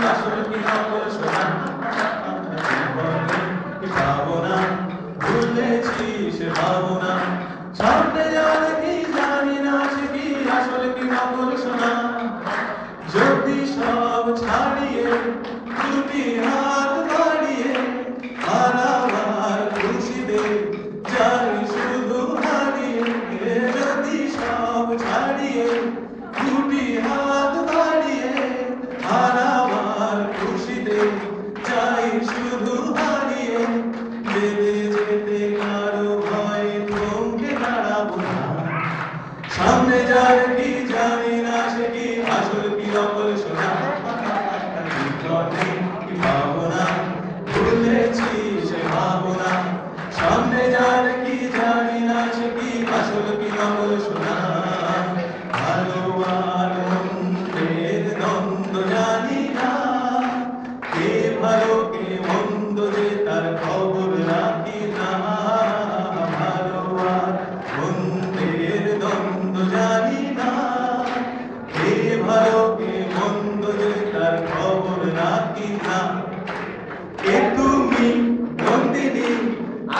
আসল কি নকল সোনা কি ভাবনা ভুলেছি সে ভাবনা সামনে যাবে কি জানি না সে কি আসল কি নকল সোনা যদি সব ছাড়িয়ে দুটি হাত বাড়িয়ে হারাবার খুশিতে যাই শুধু হারিয়ে যদি সব ছাড়িয়ে দুটি হাত বাড়িয়ে হারাবার খুশিতে যাই শুধু হারিয়ে যেতে যেতে কারো ভয় থমকে দাঁড়াবো না সামনে যার কি জানি না সে কি আসল কি নকল সোনা কি ভাবনা ভুলেছি সে ভাবনা সামনে যার কি জানি না সে কি আসল কি নকল সোনা ভালো আর মন্দের দ্বন্দ্ব জানি না কে ভালো কে মন্দ যে তার খবর রাখি না ভালো আর মন্দের দ্বন্দ্ব জানি না কে ভালো কে মন্দ যে তার খবর রাখি না কে তুমি নন্দিনী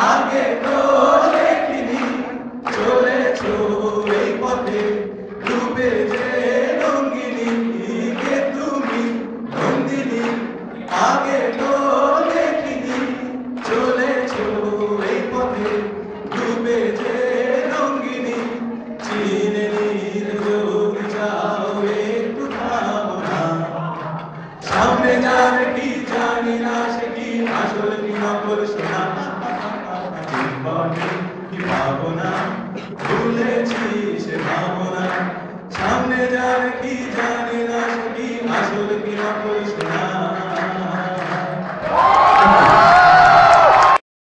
আগে তো দেখিনি চলেছো এই পথে ডুবে যে রঙ্গিনী কে তুমি নন্দিনী আগে তো দেখিনি চলেছো এই পথে ডুবে যে রঙ্গিনী চিনে নির যদি যাও একটু ভাবনা সামনে যার কি জানি না সে কি আসল কি নকল সোনা কি ভাবনা ভুলেছি সে ভাবনা সামনে যার কি জানি না সে কি আসল কি নকল সোনা।